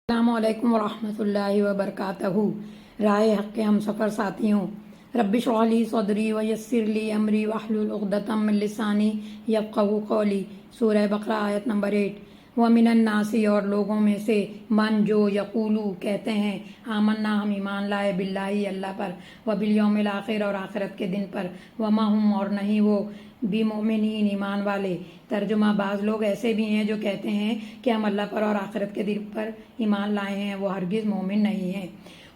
السلام علیکم ورحمۃ اللہ وبرکاتہ۔ رائے حق کے ہم سفر ساتھیوں، رب اشرح لی صدری ویسر لی امری واحلل عقدۃ من لسانی یفقہوا قولی۔ سورہ بقرہ آیت نمبر 8۔ ومن الناس، اور لوگوں میں سے، من جو یقولو کہتے ہیں، آمنا ہم ایمان لائے، باللہ اللہ پر، وبالیوم الآخر اور آخرت کے دن پر، وما ہم اور نہیں وہ، بمؤمنین ایمان والے۔ ترجمہ: بعض لوگ ایسے بھی ہیں جو کہتے ہیں کہ ہم اللہ پر اور آخرت کے دن پر ایمان لائے ہیں، وہ ہرگز مومن نہیں ہیں۔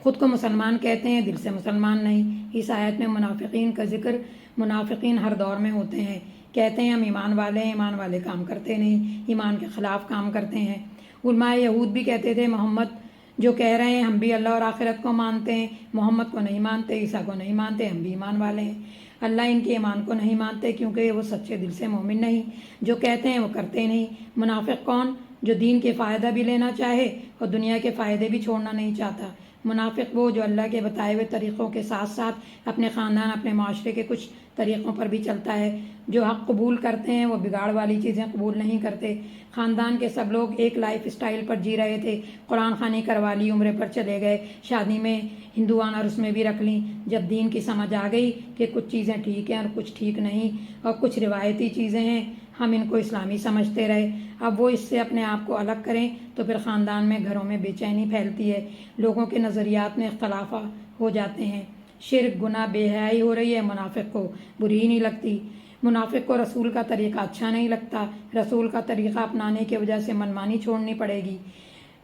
خود کو مسلمان کہتے ہیں، دل سے مسلمان نہیں۔ اس آیت میں منافقین کا ذکر۔ منافقین ہر دور میں ہوتے ہیں، کہتے ہیں ہم ایمان والے ہیں، ایمان والے کام کرتے نہیں، ایمان کے خلاف کام کرتے ہیں۔ علماء یہود بھی کہتے تھے محمد جو کہہ رہے ہیں ہم بھی اللہ اور آخرت کو مانتے ہیں، محمد کو نہیں مانتے، عیسیٰ کو نہیں مانتے، ہم بھی ایمان والے ہیں۔ اللہ ان کے ایمان کو نہیں مانتے کیونکہ وہ سچے دل سے مومن نہیں، جو کہتے ہیں وہ کرتے نہیں۔ منافق کون؟ جو دین کے فائدہ بھی لینا چاہے اور دنیا کے فائدے بھی چھوڑنا نہیں چاہتا۔ منافق وہ جو اللہ کے بتائے ہوئے طریقوں کے ساتھ ساتھ اپنے خاندان، اپنے معاشرے کے کچھ طریقوں پر بھی چلتا ہے۔ جو حق قبول کرتے ہیں وہ بگاڑ والی چیزیں قبول نہیں کرتے۔ خاندان کے سب لوگ ایک لائف اسٹائل پر جی رہے تھے، قرآن خوانی کروا لی، عمرے پر چلے گئے، شادی میں ہندوانہ رسمیں بھی رکھ لیں۔ جب دین کی سمجھ آ گئی کہ کچھ چیزیں ٹھیک ہیں اور کچھ ٹھیک نہیں، اور کچھ روایتی چیزیں ہیں، ہم ان کو اسلامی سمجھتے رہے۔ اب وہ اس سے اپنے آپ کو الگ کریں تو پھر خاندان میں، گھروں میں بے چینی پھیلتی ہے، لوگوں کے نظریات میں اختلاف ہو جاتے ہیں، شرک، گناہ، بے حیائی ہو رہی ہے۔ منافق کو بری ہی نہیں لگتی، منافق کو رسول کا طریقہ اچھا نہیں لگتا، رسول کا طریقہ اپنانے کی وجہ سے منمانی چھوڑنی پڑے گی۔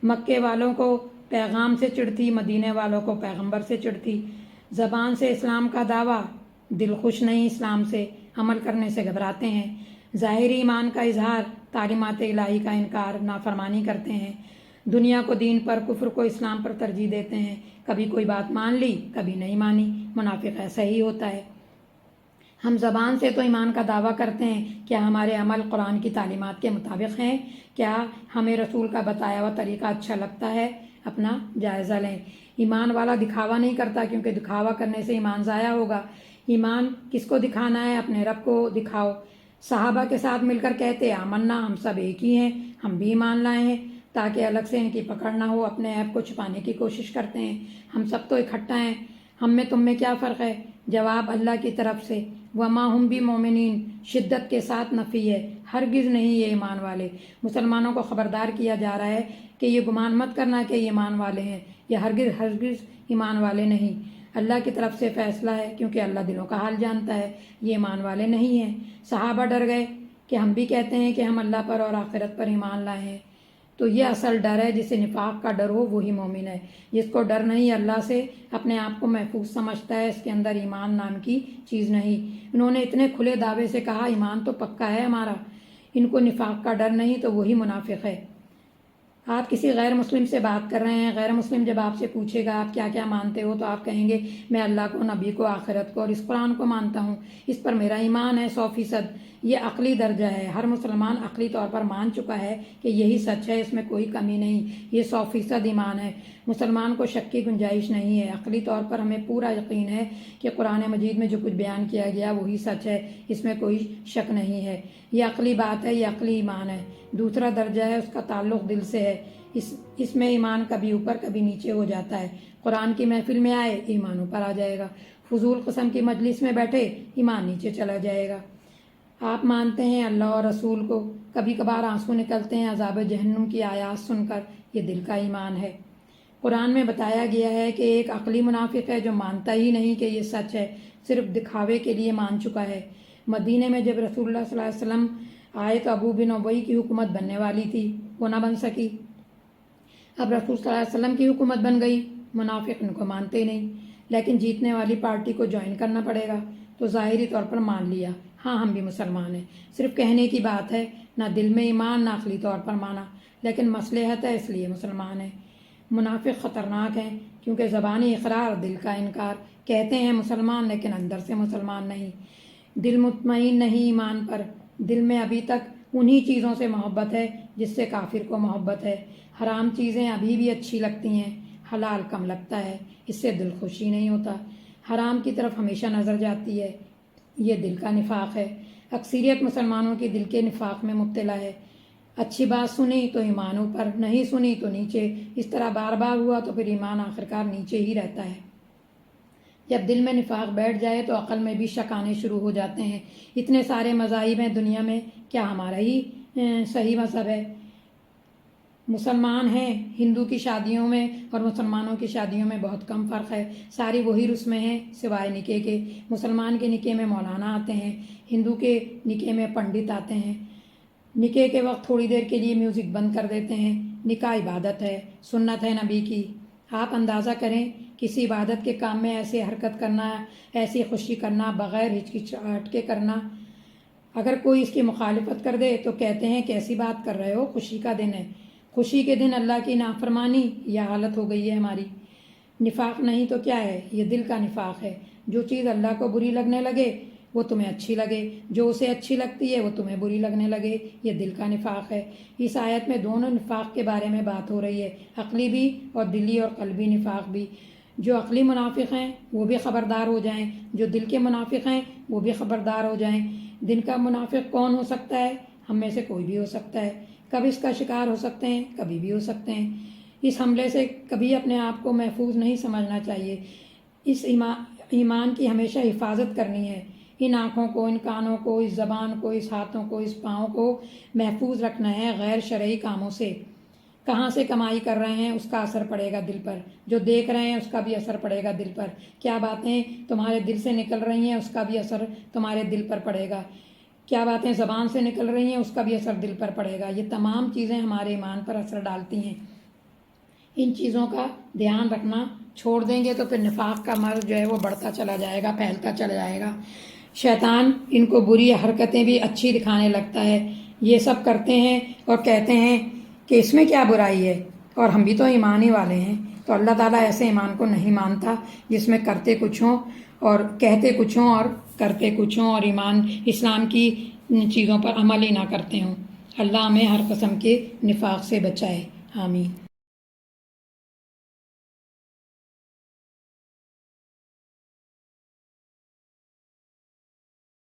مکے والوں کو پیغام سے چڑھتی، مدینے والوں کو پیغمبر سے چڑھتی۔ زبان سے اسلام کا دعویٰ، دل خوش نہیں اسلام سے، عمل کرنے سے گھبراتے ہیں۔ ظاہری ایمان کا اظہار، تعلیمات الہی کا انکار، نافرمانی کرتے ہیں۔ دنیا کو دین پر، کفر کو اسلام پر ترجیح دیتے ہیں۔ کبھی کوئی بات مان لی، کبھی نہیں مانی۔ منافق ایسا ہی ہوتا ہے۔ ہم زبان سے تو ایمان کا دعویٰ کرتے ہیں، کیا ہمارے عمل قرآن کی تعلیمات کے مطابق ہیں؟ کیا ہمیں رسول کا بتایا ہوا طریقہ اچھا لگتا ہے؟ اپنا جائزہ لیں۔ ایمان والا دکھاوا نہیں کرتا، کیونکہ دکھاوا کرنے سے ایمان ضائع ہوگا۔ ایمان کس کو دکھانا ہے؟ اپنے رب کو دکھاؤ۔ صحابہ کے ساتھ مل کر کہتے آمنا، ہم سب ایک ہی ہیں، ہم بھی ایمان لائے ہیں، تاکہ الگ سے ان کی پکڑ نہ ہو۔ اپنے عیب کو چھپانے کی کوشش کرتے ہیں، ہم سب تو اکٹھا ہیں، ہم میں تم میں کیا فرق ہے؟ جواب اللہ کی طرف سے، وما ہم بمؤمنین، شدت کے ساتھ نفی ہے، ہرگز نہیں یہ ایمان والے۔ مسلمانوں کو خبردار کیا جا رہا ہے کہ یہ گمان مت کرنا کہ یہ ایمان والے ہیں، یہ ہرگز ہرگز ایمان والے نہیں۔ اللہ کی طرف سے فیصلہ ہے، کیونکہ اللہ دلوں کا حال جانتا ہے، یہ ایمان والے نہیں ہیں۔ صحابہ ڈر گئے کہ ہم بھی کہتے ہیں کہ ہم اللہ پر اور آخرت پر ایمان لائے ہیں، تو یہ اصل ڈر ہے۔ جسے نفاق کا ڈر ہو وہی مومن ہے۔ جس کو ڈر نہیں اللہ سے، اپنے آپ کو محفوظ سمجھتا ہے، اس کے اندر ایمان نام کی چیز نہیں۔ انہوں نے اتنے کھلے دعوے سے کہا ایمان تو پکا ہے ہمارا، ان کو نفاق کا ڈر نہیں، تو وہی منافق ہے۔ آپ کسی غیر مسلم سے بات کر رہے ہیں، غیر مسلم جب آپ سے پوچھے گا آپ کیا کیا مانتے ہو، تو آپ کہیں گے میں اللہ کو، نبی کو، آخرت کو اور اس قرآن کو مانتا ہوں، اس پر میرا ایمان ہے 100%۔ یہ عقلی درجہ ہے، ہر مسلمان عقلی طور پر مان چکا ہے کہ یہی سچ ہے، اس میں کوئی کمی نہیں، یہ 100% ایمان ہے۔ مسلمان کو شک کی گنجائش نہیں ہے، عقلی طور پر ہمیں پورا یقین ہے کہ قرآن مجید میں جو کچھ بیان کیا گیا وہی سچ ہے، اس میں کوئی شک نہیں ہے۔ یہ عقلی بات ہے، یہ عقلی ایمان ہے۔ دوسرا درجہ ہے، اس کا تعلق دل سے ہے، اس میں ایمان کبھی اوپر کبھی نیچے ہو جاتا ہے۔ قرآن کی محفل میں آئے، ایمان اوپر آ جائے گا، فضول قسم کی مجلس میں بیٹھے، ایمان نیچے چلا جائے گا۔ آپ مانتے ہیں اللہ اور رسول کو، کبھی کبھار آنسو نکلتے ہیں عذاب جہنم کی آیات سن کر، یہ دل کا ایمان ہے۔ قرآن میں بتایا گیا ہے کہ ایک عقلی منافق ہے جو مانتا ہی نہیں کہ یہ سچ ہے، صرف دکھاوے کے لیے مان چکا ہے۔ مدینے میں جب رسول اللہ صلی اللہ علیہ وسلم آئے تو ابو بن ابی کی حکومت بننے والی تھی، وہ نہ بن سکی۔ اب رسول صلی اللہ علیہ وسلم کی حکومت بن گئی، منافق ان کو مانتے نہیں، لیکن جیتنے والی پارٹی کو جوائن کرنا پڑے گا، تو ظاہری طور پر مان لیا، ہاں ہم بھی مسلمان ہیں، صرف کہنے کی بات ہے، نہ دل میں ایمان، نہ عقلی طور پر مانا، لیکن مصلحت ہے اس لیے مسلمان ہیں۔ منافق خطرناک ہیں، کیونکہ زبانی اقرار، دل کا انکار، کہتے ہیں مسلمان لیکن اندر سے مسلمان نہیں، دل مطمئن نہیں ایمان پر، دل میں ابھی تک انہی چیزوں سے محبت ہے جس سے کافر کو محبت ہے، حرام چیزیں ابھی بھی اچھی لگتی ہیں، حلال کم لگتا ہے، اس سے دل خوشی نہیں ہوتا، حرام کی طرف ہمیشہ نظر جاتی ہے، یہ دل کا نفاق ہے۔ اکثریت مسلمانوں کی دل کے نفاق میں مبتلا ہے۔ اچھی بات سنی تو ایمان اوپر، نہیں سنی تو نیچے، اس طرح بار بار ہوا تو پھر ایمان آخرکار نیچے ہی رہتا ہے۔ جب دل میں نفاق بیٹھ جائے تو عقل میں بھی شک آنے شروع ہو جاتے ہیں۔ اتنے سارے مذاہب ہیں دنیا میں، کیا ہمارا ہی صحیح مذہب ہے؟ مسلمان ہیں، ہندو کی شادیوں میں اور مسلمانوں کی شادیوں میں بہت کم فرق ہے، ساری وہی رسمیں ہیں سوائے نکاح کے۔ مسلمان کے نکاح میں مولانا آتے ہیں، ہندو کے نکاح میں پنڈت آتے ہیں۔ نکاح کے وقت تھوڑی دیر کے لیے میوزک بند کر دیتے ہیں۔ نکاح عبادت ہے، سنت ہے نبی کی۔ آپ اندازہ کریں، کسی عبادت کے کام میں ایسی حرکت کرنا، ایسی خوشی کرنا، بغیر ہچکچاہٹ کے کرنا، اگر کوئی اس کی مخالفت کر دے تو کہتے ہیں کیسی بات کر رہے ہو، خوشی کا دن ہے۔ خوشی کے دن اللہ کی نافرمانی، یہ حالت ہو گئی ہے ہماری۔ نفاق نہیں تو کیا ہے؟ یہ دل کا نفاق ہے۔ جو چیز اللہ کو بری لگنے لگے وہ تمہیں اچھی لگے، جو اسے اچھی لگتی ہے وہ تمہیں بری لگنے لگے، یہ دل کا نفاق ہے۔ اس آیت میں دونوں نفاق کے بارے میں بات ہو رہی ہے، عقلی بھی اور دلی اور قلبی نفاق بھی۔ جو عقلی منافق ہیں وہ بھی خبردار ہو جائیں، جو دل کے منافق ہیں وہ بھی خبردار ہو جائیں۔ دل کا منافق کون ہو سکتا ہے؟ ہم میں سے کوئی بھی ہو سکتا ہے، کب اس کا شکار ہو سکتے ہیں، کبھی بھی ہو سکتے ہیں۔ اس حملے سے کبھی اپنے آپ کو محفوظ نہیں سمجھنا چاہیے۔ اس ایمان کی ہمیشہ حفاظت کرنی ہے۔ ان آنکھوں کو، ان کانوں کو، اس زبان کو، اس ہاتھوں کو، اس پاؤں کو محفوظ رکھنا ہے غیر شرعی کاموں سے۔ کہاں سے کمائی کر رہے ہیں اس کا اثر پڑے گا دل پر، جو دیکھ رہے ہیں اس کا بھی اثر پڑے گا دل پر، کیا باتیں تمہارے دل سے نکل رہی ہیں اس کا بھی اثر تمہارے دل پر پڑے گا، کیا باتیں زبان سے نکل رہی ہیں اس کا بھی اثر دل پر پڑے گا۔ یہ تمام چیزیں ہمارے ایمان پر اثر ڈالتی ہیں۔ ان چیزوں کا دھیان رکھنا چھوڑ دیں گے تو پھر نفاق کا مرض جو ہے وہ بڑھتا چلا جائے گا، پھیلتا چلا جائے گا۔ شیطان ان کو بری حرکتیں بھی اچھی دکھانے لگتا ہے۔ یہ سب کرتے ہیں اور کہتے ہیں کہ اس میں کیا برائی ہے، اور ہم بھی تو ایمان ہی والے ہیں۔ تو اللہ تعالیٰ ایسے ایمان کو نہیں مانتا جس میں کرتے کچھ ہوں اور کہتے کچھ ہوں اور کرتے کچھ ہوں، اور ایمان اسلام کی چیزوں پر عمل ہی نہ کرتے ہوں۔ اللہ ہمیں ہر قسم کے نفاق سے بچائے، آمین۔